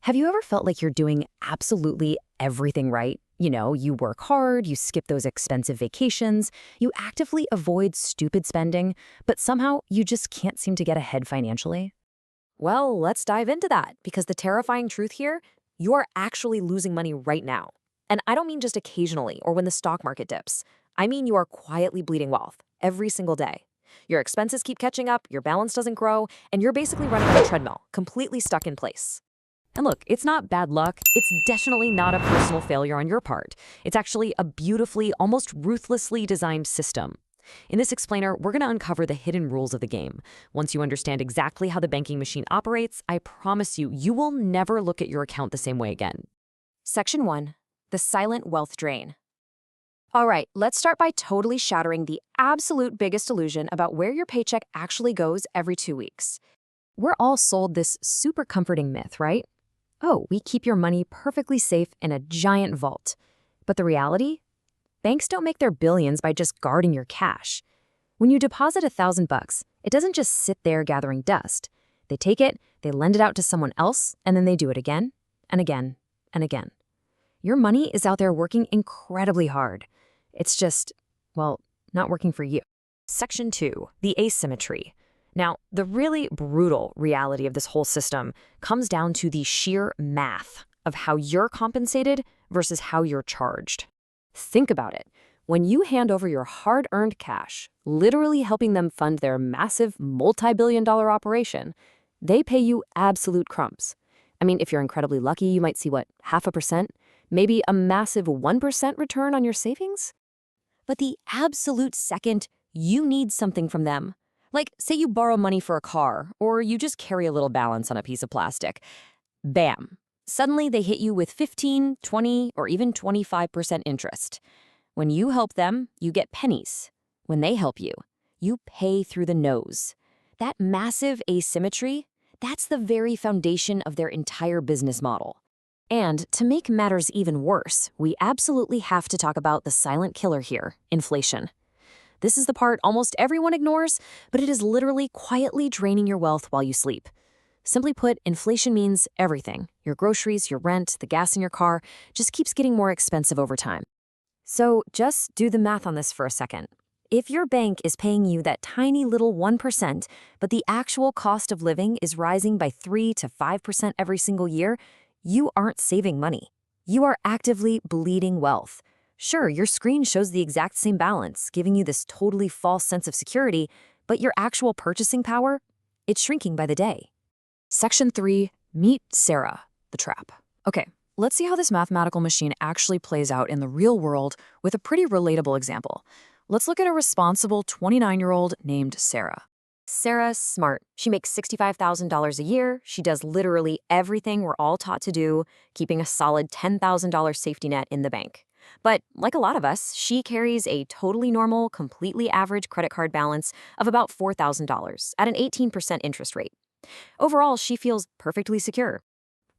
Have you ever felt like you're doing absolutely everything right? You work hard, you skip those expensive vacations, you actively avoid stupid spending, but somehow you just can't seem to get ahead financially? Well, let's dive into that because the terrifying truth here, you are actually losing money right now. And I don't mean just occasionally or when the stock market dips. I mean you are quietly bleeding wealth every single day. Your expenses keep catching up, your balance doesn't grow, and you're basically running on a treadmill, completely stuck in place. And look, it's not bad luck. It's definitely not a personal failure on your part. It's actually a beautifully, almost ruthlessly designed system. In this explainer, we're going to uncover the hidden rules of the game. Once you understand exactly how the banking machine operates, I promise you, you will never look at your account the same way again. Section 1. The silent wealth drain. All right, let's start by totally shattering the absolute biggest illusion about where your paycheck actually goes every 2 weeks. We're all sold this super comforting myth, right? Oh, we keep your money perfectly safe in a giant vault. But the reality? Banks don't make their billions by just guarding your cash. When you deposit $1,000, it doesn't just sit there gathering dust. They take it, they lend it out to someone else, and then they do it again and again and again. Your money is out there working incredibly hard. It's just, well, not working for you. Section 2, the asymmetry. Now, the really brutal reality of this whole system comes down to the sheer math of how you're compensated versus how you're charged. Think about it. When you hand over your hard-earned cash, literally helping them fund their massive multi-billion-dollar operation, they pay you absolute crumbs. I mean, if you're incredibly lucky, you might see, 0.5%? Maybe a massive 1% return on your savings? But the absolute second you need something from them, like, say you borrow money for a car, or you just carry a little balance on a piece of plastic. Bam! Suddenly they hit you with 15, 20, or even 25% interest. When you help them, you get pennies. When they help you, you pay through the nose. That massive asymmetry, that's the very foundation of their entire business model. And to make matters even worse, we absolutely have to talk about the silent killer here, inflation. This is the part almost everyone ignores, but it is literally quietly draining your wealth while you sleep. Simply put, inflation means everything. Your groceries, your rent, the gas in your car just keeps getting more expensive over time. So just do the math on this for a second. If your bank is paying you that tiny little 1%, but the actual cost of living is rising by 3 to 5% every single year, you aren't saving money. You are actively bleeding wealth. Sure, your screen shows the exact same balance, giving you this totally false sense of security, but your actual purchasing power, it's shrinking by the day. Section 3, meet Sarah, the trap. Okay, let's see how this mathematical machine actually plays out in the real world with a pretty relatable example. Let's look at a responsible 29-year-old named Sarah. Sarah's smart. She makes $65,000 a year. She does literally everything we're all taught to do, keeping a solid $10,000 safety net in the bank. But like a lot of us, she carries a totally normal, completely average credit card balance of about $4,000 at an 18% interest rate. Overall, she feels perfectly secure.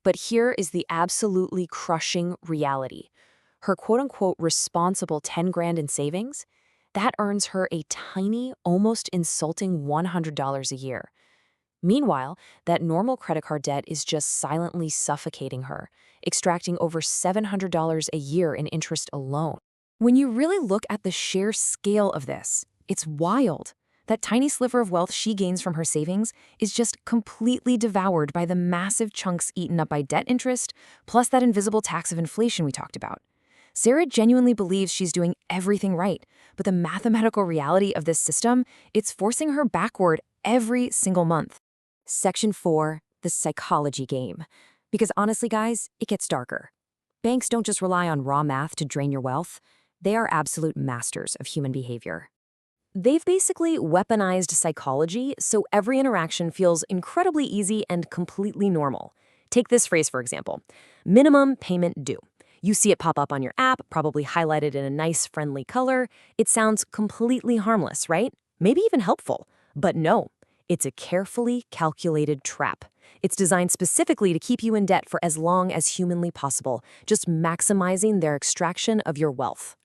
But here is the absolutely crushing reality. Her quote-unquote responsible 10 grand in savings, that earns her a tiny, almost insulting $100 a year. Meanwhile, that normal credit card debt is just silently suffocating her, extracting over $700 a year in interest alone. When you really look at the sheer scale of this, it's wild. That tiny sliver of wealth she gains from her savings is just completely devoured by the massive chunks eaten up by debt interest, plus that invisible tax of inflation we talked about. Sarah genuinely believes she's doing everything right, but the mathematical reality of this system, it's forcing her backward every single month. Section 4, the psychology game. Because honestly, guys, it gets darker. Banks don't just rely on raw math to drain your wealth. They are absolute masters of human behavior. They've basically weaponized psychology so every interaction feels incredibly easy and completely normal. Take this phrase, for example, minimum payment due. You see it pop up on your app, probably highlighted in a nice, friendly color. It sounds completely harmless, right? Maybe even helpful. But no. It's a carefully calculated trap. It's designed specifically to keep you in debt for as long as humanly possible, just maximizing their extraction of your wealth.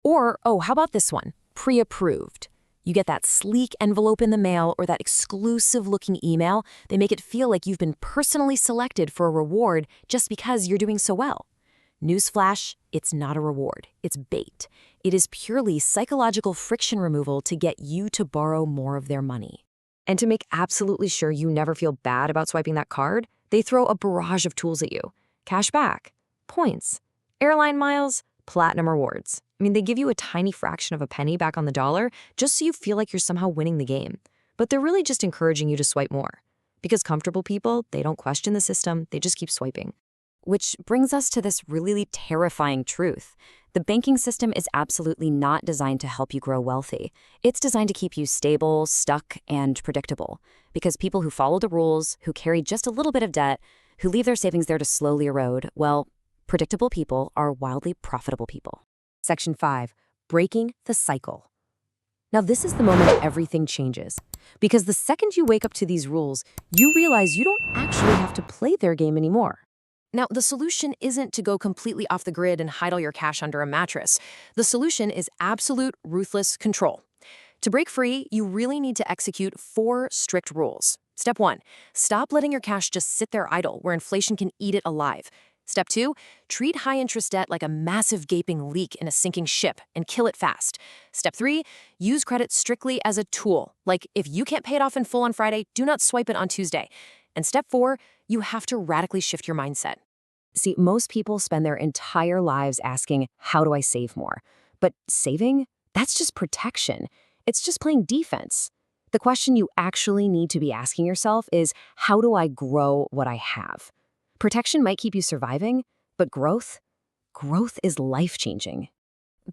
Or, oh, how about this one? Pre-approved. You get that sleek envelope in the mail or that exclusive-looking email. They make it feel like you've been personally selected for a reward just because you're doing so well. Newsflash, it's not a reward. It's bait. It is purely psychological friction removal to get you to borrow more of their money. And to make absolutely sure you never feel bad about swiping that card, they throw a barrage of tools at you. Cash back, points, airline miles, platinum rewards. I mean, they give you a tiny fraction of a penny back on the dollar just so you feel like you're somehow winning the game. But they're really just encouraging you to swipe more. Because comfortable people, they don't question the system, they just keep swiping. Which brings us to this really terrifying truth. The banking system is absolutely not designed to help you grow wealthy. It's designed to keep you stable, stuck, and predictable. Because people who follow the rules, who carry just a little bit of debt, who leave their savings there to slowly erode, well, predictable people are wildly profitable people. Section 5. Breaking the cycle. Now this is the moment everything changes. Because the second you wake up to these rules, you realize you don't actually have to play their game anymore. Now, the solution isn't to go completely off the grid and hide all your cash under a mattress. The solution is absolute, ruthless control. To break free, you really need to execute 4 strict rules. Step 1, stop letting your cash just sit there idle where inflation can eat it alive. Step 2, treat high-interest debt like a massive gaping leak in a sinking ship and kill it fast. Step 3, use credit strictly as a tool. Like, if you can't pay it off in full on Friday, do not swipe it on Tuesday. And step 4, you have to radically shift your mindset. See, most people spend their entire lives asking, how do I save more? But saving? That's just protection. It's just playing defense. The question you actually need to be asking yourself is, how do I grow what I have? Protection might keep you surviving, but growth is life-changing.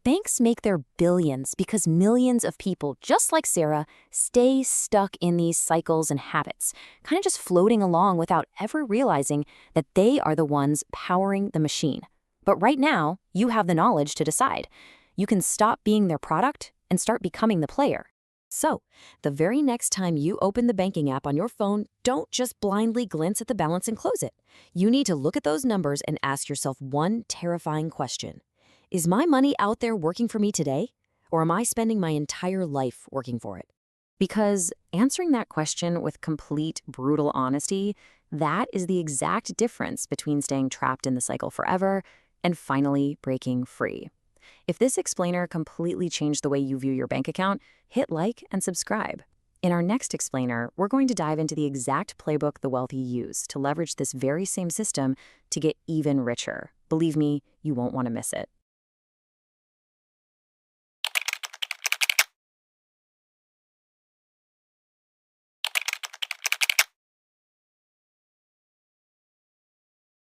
Banks make their billions because millions of people, just like Sarah, stay stuck in these cycles and habits, kind of just floating along without ever realizing that they are the ones powering the machine. But right now, you have the knowledge to decide. You can stop being their product and start becoming the player. So, the very next time you open the banking app on your phone, don't just blindly glance at the balance and close it. You need to look at those numbers and ask yourself one terrifying question. Is my money out there working for me today, or am I spending my entire life working for it? Because answering that question with complete, brutal honesty, that is the exact difference between staying trapped in the cycle forever and finally breaking free. If this explainer completely changed the way you view your bank account, hit like and subscribe. In our next explainer, we're going to dive into the exact playbook the wealthy use to leverage this very same system to get even richer. Believe me, you won't want to miss it.